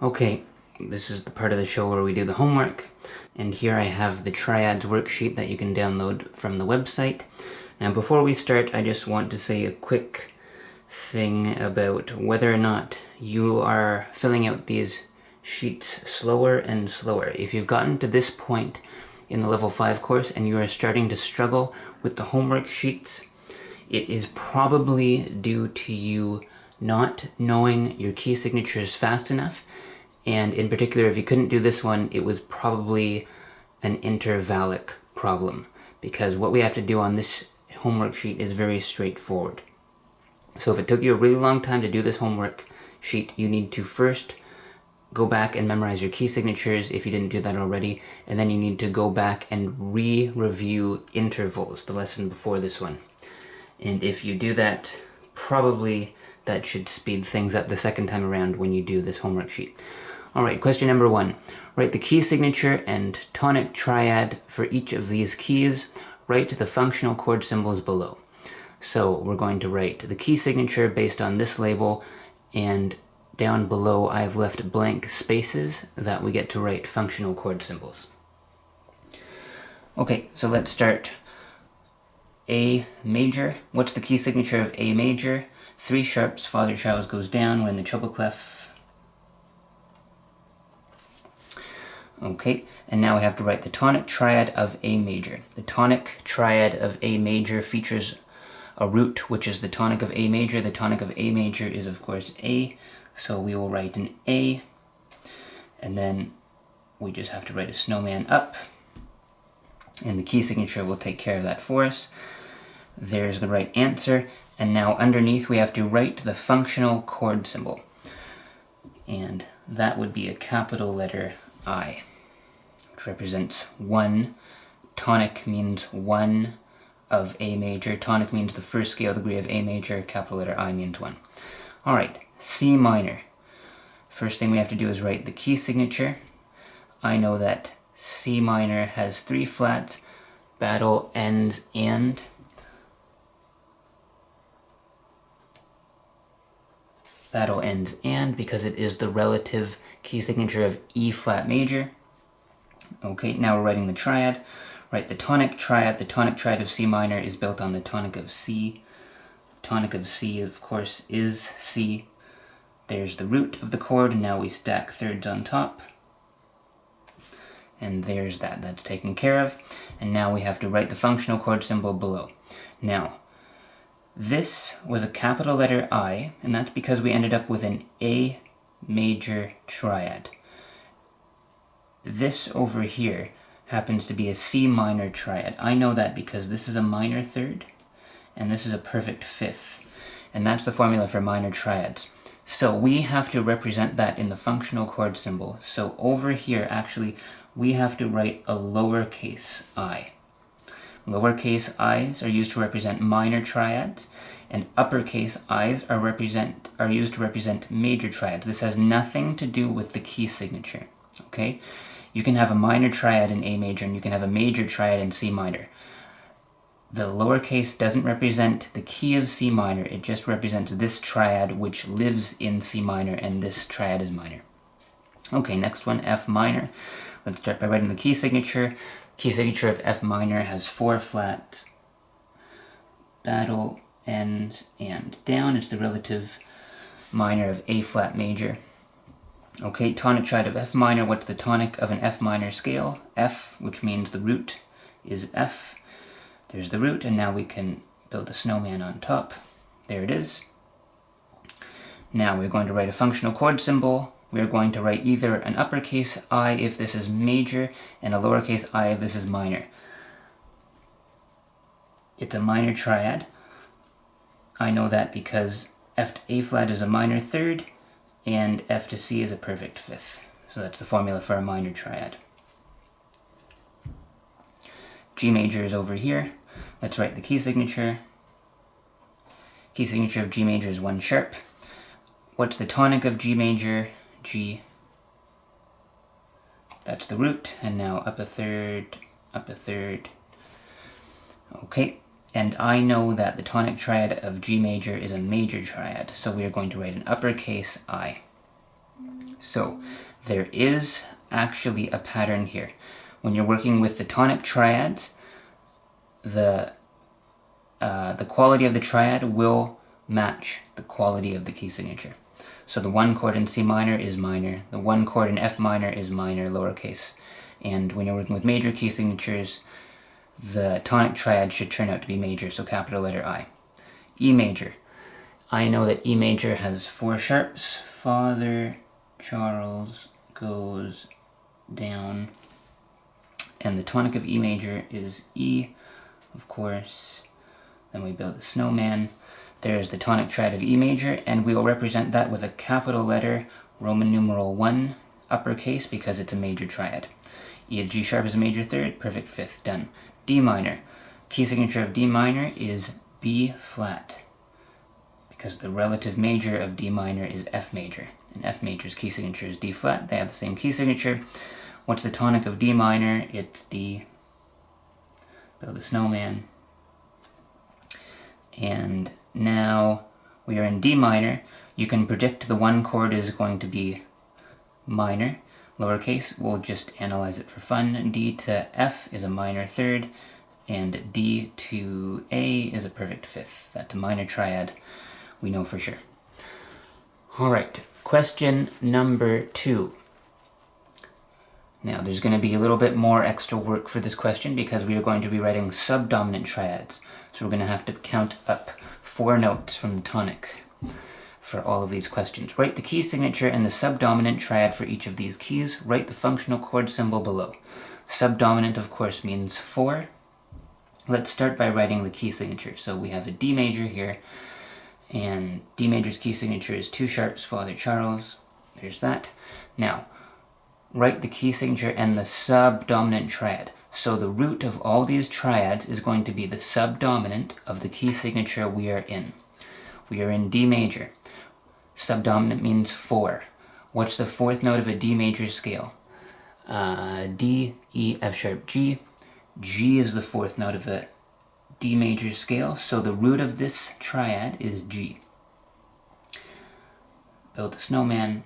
Okay, this is the part of the show where we do the homework, and here I have the Triads Worksheet that you can download from the website. Now before we start, I just want to say a quick thing about whether or not you are filling out these sheets slower and slower. If you've gotten to this point in the Level 5 course and you are starting to struggle with the homework sheets, it is probably due to you not knowing your key signatures fast enough. And in particular, if you couldn't do this one, it was probably an intervallic problem, because what we have to do on this homework sheet is very straightforward. So if it took you a really long time to do this homework sheet, you need to first go back and memorize your key signatures if you didn't do that already, and then you need to go back and re-review intervals, the lesson before this one. And if you do that, probably that should speed things up the second time around when you do this homework sheet. Alright, question number 1. Write the key signature and tonic triad for each of these keys. Write the functional chord symbols below. So we're going to write the key signature based on this label, and down below I've left blank spaces that we get to write functional chord symbols. Okay, so let's start. A major. What's the key signature of A major? 3 sharps, father child goes down, we're in the treble clef. Okay, and now we have to write the tonic triad of A major. The tonic triad of A major features a root, which is the tonic of A major. The tonic of A major is, of course, A, so we will write an A, and then we just have to write a snowman up, and the key signature will take care of that for us. There's the right answer, and now underneath we have to write the functional chord symbol, and that would be a capital letter I, which represents 1. Tonic means 1 of A major. Tonic means the first scale degree of A major. Capital letter I means 1. Alright, C minor. First thing we have to do is write the key signature. I know that C minor has 3 flats, battle, ends, and. Battle, ends, and, because it is the relative key signature of E flat major. Okay, now we're writing the triad. Write the tonic triad. The tonic triad of C minor is built on the tonic of C. Tonic of C, of course, is C. There's the root of the chord, and now we stack thirds on top. And there's that. That's taken care of. And now we have to write the functional chord symbol below. Now, this was a capital letter I, and that's because we ended up with an A major triad. This over here happens to be a C minor triad. I know that because this is a minor third, and this is a perfect fifth. And that's the formula for minor triads. So we have to represent that in the functional chord symbol. So over here, actually, we have to write a lowercase I. Lowercase i's are used to represent minor triads, and uppercase i's are used to represent major triads. This has nothing to do with the key signature, okay? You can have a minor triad in A major, and you can have a major triad in C minor. The lowercase doesn't represent the key of C minor, it just represents this triad which lives in C minor, and this triad is minor. Okay, next one, F minor. Let's start by writing the key signature. Key signature of F minor has 4 flats, battle, ends, and down. It's the relative minor of A flat major. Okay, tonic triad of F minor. What's the tonic of an F minor scale? F, which means the root is F. There's the root, and now we can build a snowman on top. There it is. Now we're going to write a functional chord symbol. We're going to write either an uppercase I if this is major, and a lowercase I if this is minor. It's a minor triad. I know that because F to A flat is a minor third, and F to C is a perfect fifth. So that's the formula for a minor triad. G major is over here. Let's write the key signature. Key signature of G major is 1 sharp. What's the tonic of G major? G. That's the root, and now up a third, up a third. Okay, and I know that the tonic triad of G major is a major triad, so we are going to write an uppercase I. So there is actually a pattern here. When you're working with the tonic triads, the quality of the triad will match the quality of the key signature. So the one chord in C minor is minor, the one chord in F minor is minor, lowercase. And when you're working with major key signatures, the tonic triad should turn out to be major, so capital letter I. E major. I know that E major has 4 sharps. Father Charles goes down. And the tonic of E major is E, of course. Then we build a snowman. There's the tonic triad of E major, and we will represent that with a capital letter, Roman numeral 1, uppercase, because it's a major triad. E of G sharp is a major third, perfect fifth, done. D minor. Key signature of D minor is B flat, because the relative major of D minor is F major, and F major's key signature is D flat. They have the same key signature. What's the tonic of D minor? It's D. Build a snowman. And now we are in D minor. You can predict the one chord is going to be minor, lowercase. We'll just analyze it for fun. D to F is a minor third, and D to A is a perfect fifth. That's a minor triad, we know for sure. Alright, question number 2. Now there's going to be a little bit more extra work for this question because we are going to be writing subdominant triads. So we're going to have to count up 4 notes from the tonic for all of these questions. Write the key signature and the subdominant triad for each of these keys. Write the functional chord symbol below. Subdominant, of course, means 4. Let's start by writing the key signature. So we have a D major here, and D major's key signature is 2 sharps, Father Charles. There's that. Now, write the key signature and the subdominant triad. So the root of all these triads is going to be the subdominant of the key signature we are in. We are in D major. Subdominant means 4. What's the 4th note of a D major scale? D, E, F sharp, G. G is the 4th note of a D major scale, so the root of this triad is G. Build a snowman,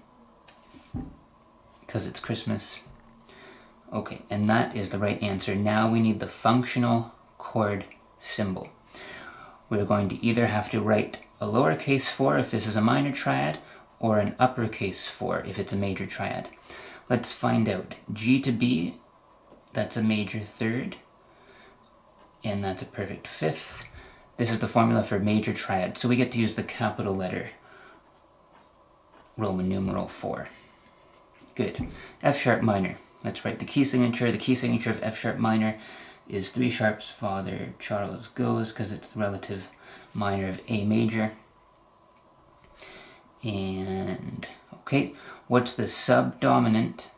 because it's Christmas. Okay, and that is the right answer. Now we need the functional chord symbol. We're going to either have to write a lowercase 4 if this is a minor triad, or an uppercase 4 if it's a major triad. Let's find out. G to B, that's a major third, and that's a perfect fifth. This is the formula for major triad, so we get to use the capital letter Roman numeral 4. Good. F sharp minor. Let's write the key signature. The key signature of F sharp minor is 3 sharps, Father Charles goes, because it's the relative minor of A major. And, okay, what's the subdominant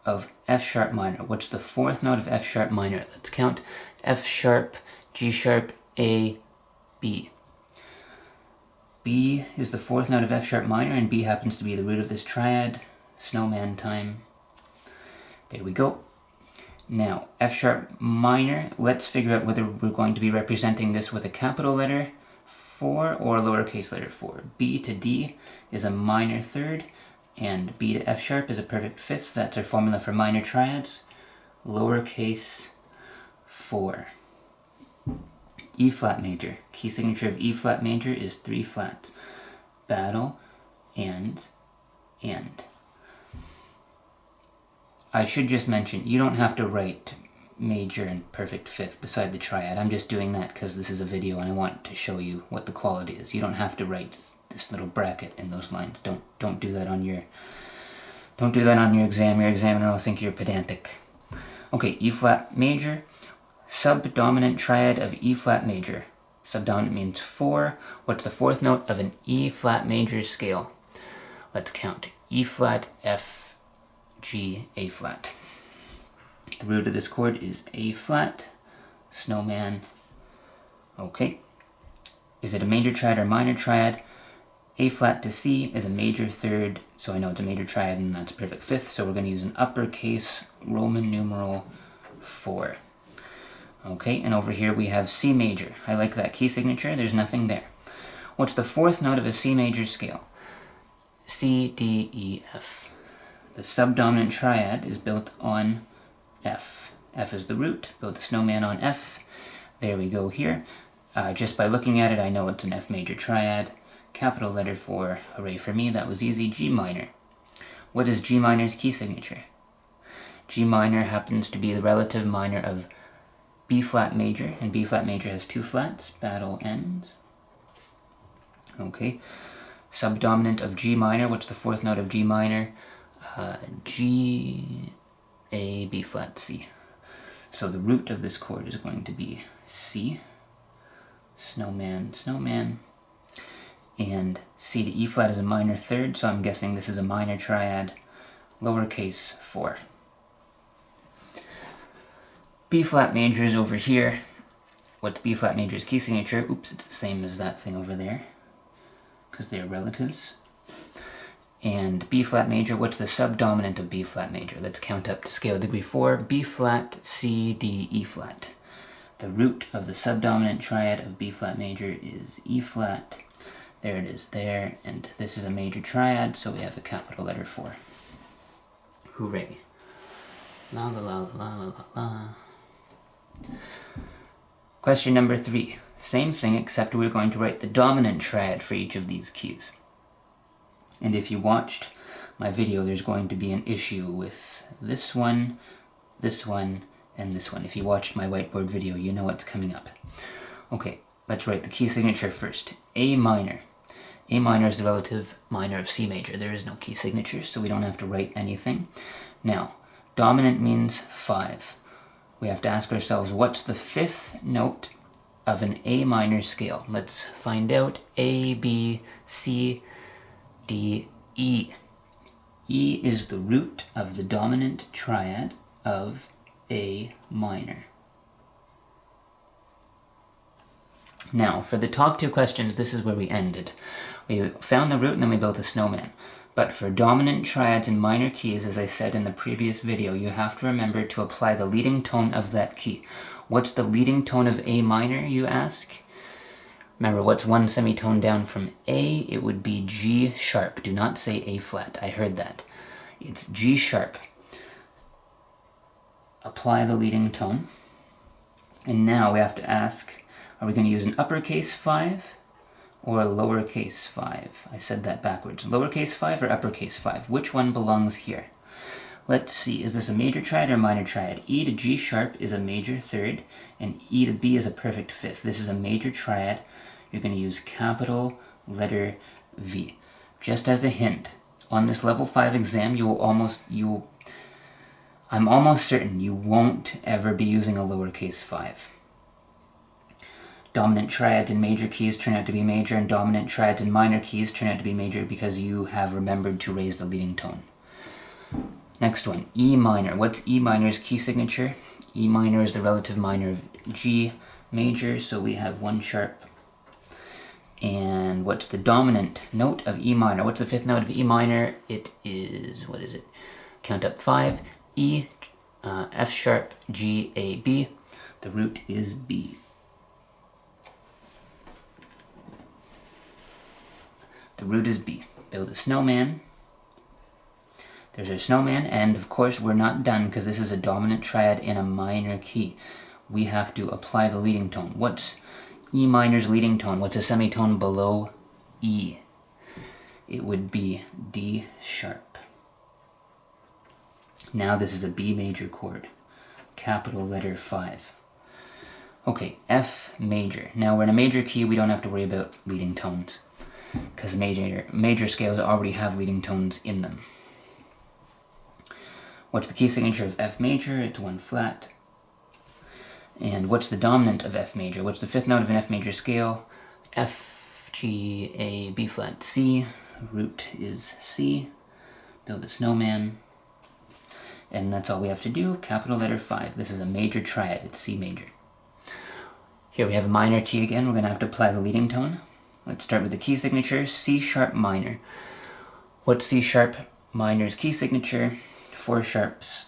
of F sharp minor? What's the 4th note of F sharp minor? Let's count. F sharp, G sharp, A, B. B is the 4th note of F sharp minor, and B happens to be the root of this triad. Snowman time. There we go. Now, F sharp minor, let's figure out whether we're going to be representing this with a capital letter 4 or a lowercase letter 4. B to D is a minor third, and B to F sharp is a perfect fifth. That's our formula for minor triads. Lowercase 4. E flat major. Key signature of E flat major is 3 flats. Battle, and. I should just mention, you don't have to write major and perfect fifth beside the triad. I'm just doing that because this is a video and I want to show you what the quality is. You don't have to write this little bracket in those lines. Don't do that on your exam. Your examiner will think you're pedantic. Okay, E flat major, subdominant triad of E flat major. Subdominant means 4. What's the 4th note of an E flat major scale? Let's count. E flat, F, G, A flat. The root of this chord is A flat. Snowman. Okay. Is it a major triad or minor triad? A flat to C is a major third, so I know it's a major triad and that's a perfect fifth, so we're going to use an uppercase Roman numeral 4. Okay, and over here we have C major. I like that key signature, there's nothing there. What's the 4th note of a C major scale? C, D, E, F. The subdominant triad is built on F. F is the root. Build the snowman on F. There we go here. Just by looking at it, I know it's an F major triad. Capital letter 4. Hooray for me, that was easy. G minor. What is G minor's key signature? G minor happens to be the relative minor of B flat major, and B flat major has 2 flats. Battle ends. Okay. Subdominant of G minor. What's the 4th note of G minor? G, A, B flat, C. So the root of this chord is going to be C. Snowman, snowman. And C to E flat is a minor 3rd, so I'm guessing this is a minor triad, lowercase 4. B flat major is over here. What's B flat major's key signature? Oops, it's the same as that thing over there, because they're relatives. And B flat major, what's the subdominant of B flat major? Let's count up to scale degree 4. B flat, C, D, E flat. The root of the subdominant triad of B flat major is E flat. There it is there, and this is a major triad, so we have a capital letter 4. Hooray. La la la la la la la. Question number 3. Same thing, except we're going to write the dominant triad for each of these keys. And if you watched my video, there's going to be an issue with this one, and this one. If you watched my whiteboard video, you know what's coming up. Okay, let's write the key signature first. A minor. A minor is the relative minor of C major. There is no key signature, so we don't have to write anything. Now, dominant means 5. We have to ask ourselves, what's the 5th note of an A minor scale? Let's find out. A, B, C, D, E. E is the root of the dominant triad of A minor. Now, for the top 2 questions, this is where we ended. We found the root and then we built a snowman. But for dominant triads in minor keys, as I said in the previous video, you have to remember to apply the leading tone of that key. What's the leading tone of A minor, you ask? Remember, what's 1 semitone down from A? It would be G sharp. Do not say A flat. I heard that. It's G sharp. Apply the leading tone. And now we have to ask, are we going to use an uppercase 5 or a lowercase 5? I said that backwards. Lowercase 5 or uppercase 5? Which one belongs here? Let's see, is this a major triad or a minor triad? E to G sharp is a major 3rd, and E to B is a perfect 5th. This is a major triad. You're going to use capital letter V. Just as a hint, on this level 5 exam, I'm almost certain you won't ever be using a lowercase 5. Dominant triads in major keys turn out to be major, and dominant triads in minor keys turn out to be major because you have remembered to raise the leading tone. Next one, E minor. What's E minor's key signature? E minor is the relative minor of G major, so we have 1 sharp. And what's the dominant note of E minor? What's the 5th note of E minor? It is, what is it? Count up 5. E, F sharp, G, A, B. The root is B. The root is B. Build a snowman. There's our snowman, and of course we're not done because this is a dominant triad in a minor key. We have to apply the leading tone. What's E minor's leading tone? What's a semitone below E? It would be D sharp. Now this is a B major chord. Capital letter 5. Okay, F major. Now we're in a major key, we don't have to worry about leading tones, because major scales already have leading tones in them. What's the key signature of F major? It's 1 flat. And what's the dominant of F major? What's the 5th note of an F major scale? F, G, A, B flat, C. Root is C. Build a snowman. And that's all we have to do. Capital letter 5. This is a major triad. It's C major. Here we have a minor key again. We're going to have to apply the leading tone. Let's start with the key signature, C sharp minor. What's C sharp minor's key signature? 4 sharps.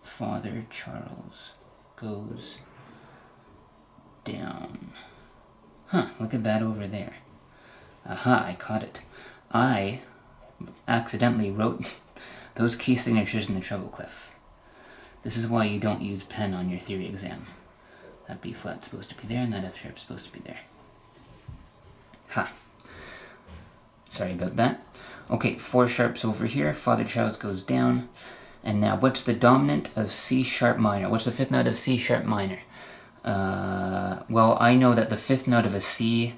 Father Charles goes down. Huh, look at that over there. Aha, I caught it. I accidentally wrote those key signatures in the treble clef. This is why you don't use pen on your theory exam. That B flat's supposed to be there, and that F sharp's supposed to be there. Ha! Sorry about that. Okay, 4 sharps over here, father child goes down. And now, what's the dominant of C sharp minor? What's the 5th note of C sharp minor? Well, I know that the 5th note of a C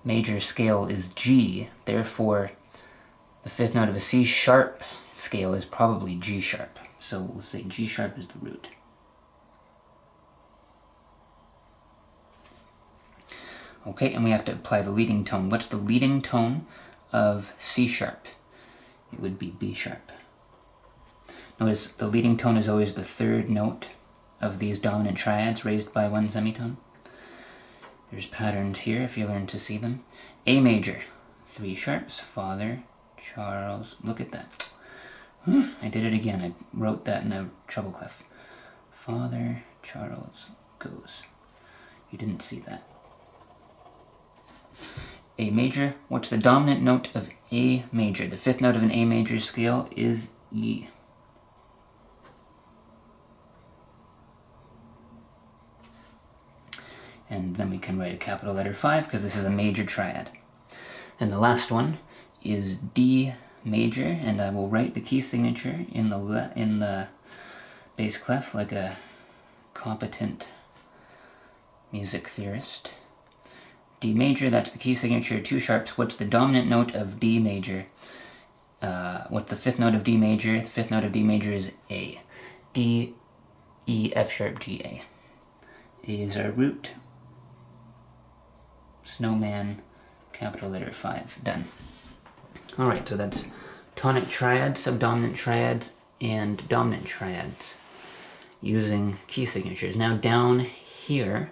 major scale is G, therefore the 5th note of a C sharp scale is probably G sharp. So we'll say G sharp is the root. Okay, and we have to apply the leading tone. What's the leading tone of C sharp? It would be B sharp. Notice the leading tone is always the 3rd note of these dominant triads raised by 1 semitone. There's patterns here if you learn to see them. A major, 3 sharps, father, Charles, look at that. I did it again, I wrote that in the treble clef. Father, Charles, goes. You didn't see that. A major, what's the dominant note of A major? The 5th note of an A major scale is E. And then we can write a capital letter 5 because this is a major triad. And the last one is D major, and I will write the key signature in the bass clef like a competent music theorist. D major, that's the key signature, 2 sharps. What's the dominant note of D major? What's the 5th note of D major? The 5th note of D major is A. D, E, F sharp, G, A. A is our root. Snowman, capital letter 5. Done. Alright, so that's tonic triads, subdominant triads, and dominant triads using key signatures. Now down here,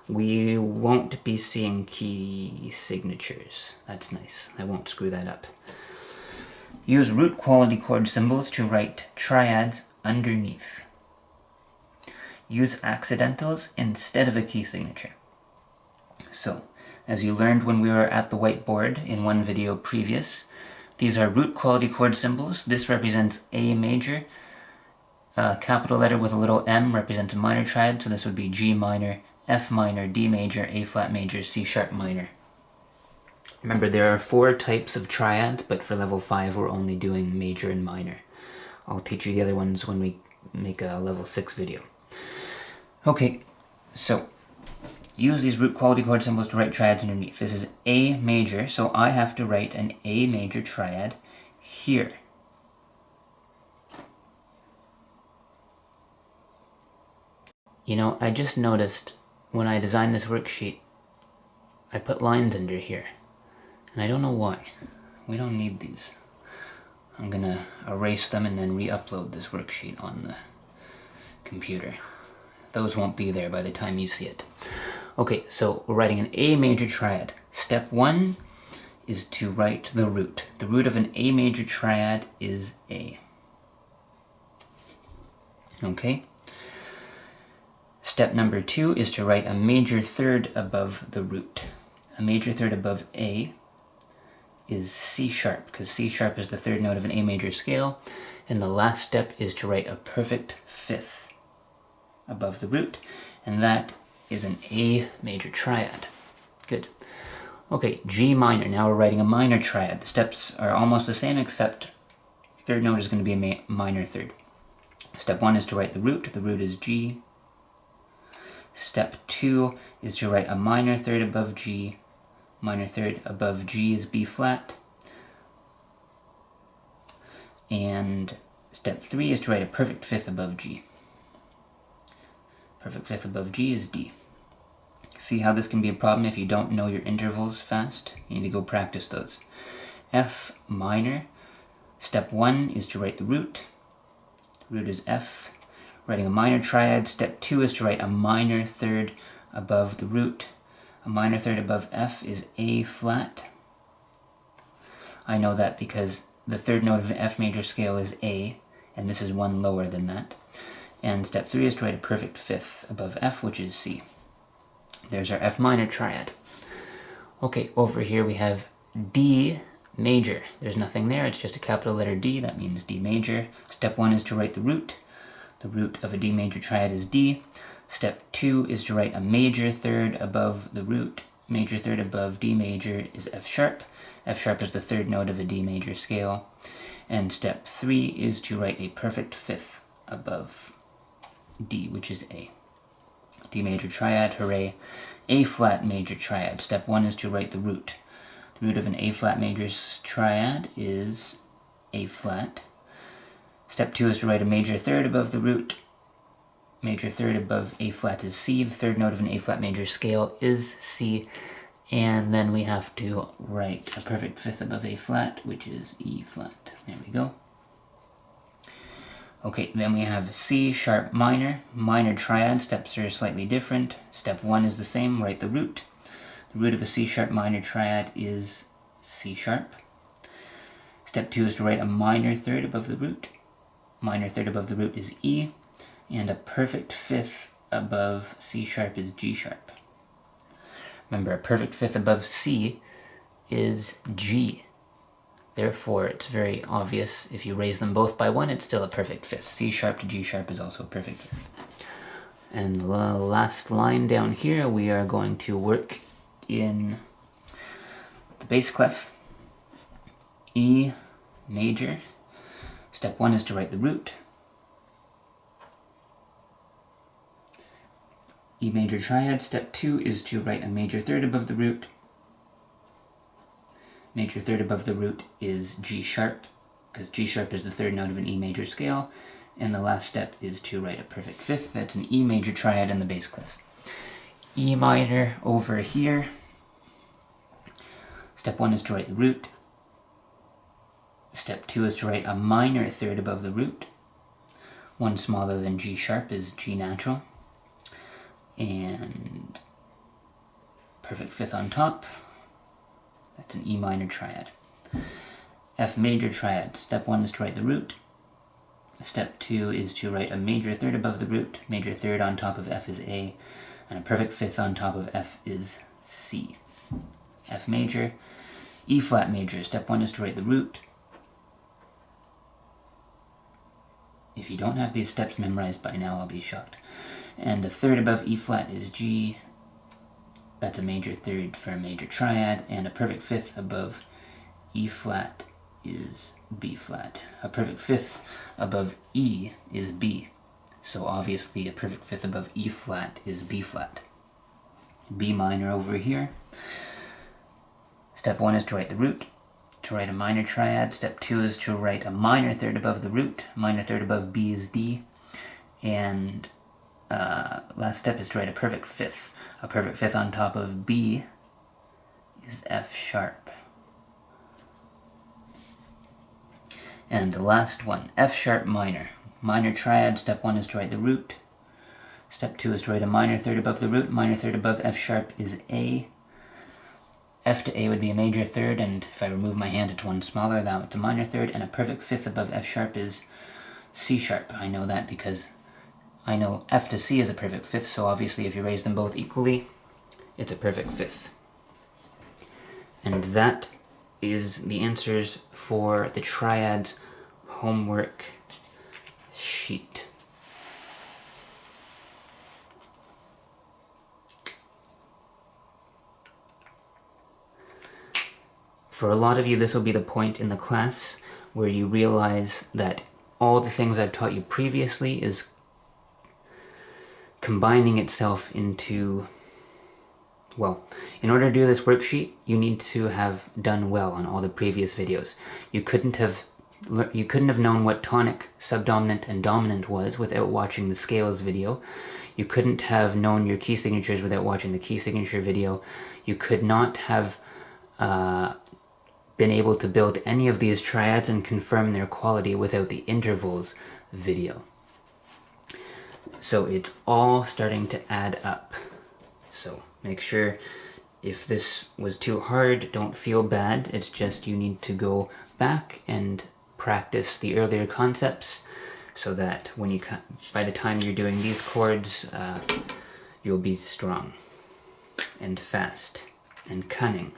we won't be seeing key signatures. That's nice. I won't screw that up. Use root quality chord symbols to write triads underneath. Use accidentals instead of a key signature. So, as you learned when we were at the whiteboard in one video previous, these are root quality chord symbols. This represents A major. Capital letter with a little m represents a minor triad, so this would be G minor, F minor, D major, A flat major, C sharp minor. Remember, there are 4 types of triads, but for level 5 we're only doing major and minor. I'll teach you the other ones when we make a level 6 video. Okay, so use these root quality chord symbols to write triads underneath. This is A major, so I have to write an A major triad here. You know, I just noticed when I designed this worksheet, I put lines under here. And I don't know why. We don't need these. I'm gonna erase them and then re-upload this worksheet on the computer. Those won't be there by the time you see it. Okay, so we're writing an A major triad. Step 1 is to write the root. The root of an A major triad is A. Okay? Step number 2 is to write a major third above the root. A major third above A is C sharp, because C sharp is the 3rd note of an A major scale. And the last step is to write a perfect 5th above the root, and that is an A major triad. Good. Okay, G minor. Now we're writing a minor triad. The steps are almost the same, except 3rd note is going to be a minor third. Step 1 is to write the root. The root is G. Step 2 is to write a minor third above G. Minor third above G is B flat. And step 3 is to write a perfect 5th above G. Perfect 5th above G is D. See how this can be a problem if you don't know your intervals fast? You need to go practice those. F minor. Step 1 is to write the root. The root is F. Writing a minor triad. Step 2 is to write a minor third above the root. A minor third above F is A flat. I know that because the 3rd note of an F major scale is A, and this is 1 lower than that. And step 3 is to write a perfect 5th above F, which is C. There's our F minor triad. Okay, over here we have D major. There's nothing there, it's just a capital letter D, that means D major. Step 1 is to write the root. The root of a D major triad is D. Step 2 is to write a major third above the root. Major third above D major is F sharp. F sharp is the third note of a D major scale. And step 3 is to write a perfect fifth above D, which is A. D major triad, hooray. A flat major triad. Step 1 is to write the root. The root of an A flat major triad is A flat. Step 2 is to write a major third above the root. Major third above A flat is C. The third note of an A flat major scale is C. And then we have to write a perfect fifth above A flat, which is E flat. There we go. Okay, then we have C sharp minor. Minor triad. Steps are slightly different. Step 1 is the same, write the root. The root of a C sharp minor triad is C sharp. Step 2 is to write a minor third above the root. Minor third above the root is E. And a perfect fifth above C sharp is G sharp. Remember, a perfect fifth above C is G. Therefore, it's very obvious, if you raise them both by 1, it's still a perfect fifth. C sharp to G sharp is also a perfect fifth. And the last line down here, we are going to work in the bass clef, E major. Step 1 is to write the root. E major triad. Step 2 is to write a major third above the root. Major third above the root is G sharp, because G sharp is the third note of an E major scale. And the last step is to write a perfect fifth. That's an E major triad in the bass clef. E minor over here. Step 1 is to write the root. Step 2 is to write a minor third above the root. One smaller than G sharp is G natural. And perfect fifth on top. That's an E minor triad. F major triad. Step 1 is to write the root. Step 2 is to write a major third above the root. Major third on top of F is A. And a perfect fifth on top of F is C. F major. E flat major. Step 1 is to write the root. If you don't have these steps memorized by now, I'll be shocked. And a third above E flat is G. That's a major third for a major triad. And a perfect fifth above E flat is B flat. A perfect fifth above E is B. So obviously a perfect fifth above E flat is B flat. B minor over here. Step 1 is to write the root. To write a minor triad. Step 2 is to write a minor third above the root. Minor third above B is D. And last step is to write a perfect fifth. A perfect fifth on top of B is F sharp. And the last one, F sharp minor. Minor triad. Step 1 is to write the root. Step 2 is to write a minor third above the root. Minor third above F sharp is A. F to A would be a major third, and if I remove my hand, it's one smaller. That's a minor third, and a perfect fifth above F sharp is C sharp. I know that because I know F to C is a perfect fifth, so obviously if you raise them both equally, it's a perfect fifth. And that is the answers for the Triads homework sheet. For a lot of you, this will be the point in the class where you realize that all the things I've taught you previously is combining itself into, well, in order to do this worksheet, you need to have done well on all the previous videos. You couldn't have known what tonic, subdominant, and dominant was without watching the scales video. You couldn't have known your key signatures without watching the key signature video. You could not have been able to build any of these triads and confirm their quality without the intervals video. So it's all starting to add up. So make sure, if this was too hard, don't feel bad. It's just you need to go back and practice the earlier concepts so that when you by the time you're doing these chords, you'll be strong and fast and cunning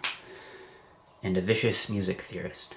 and a vicious music theorist.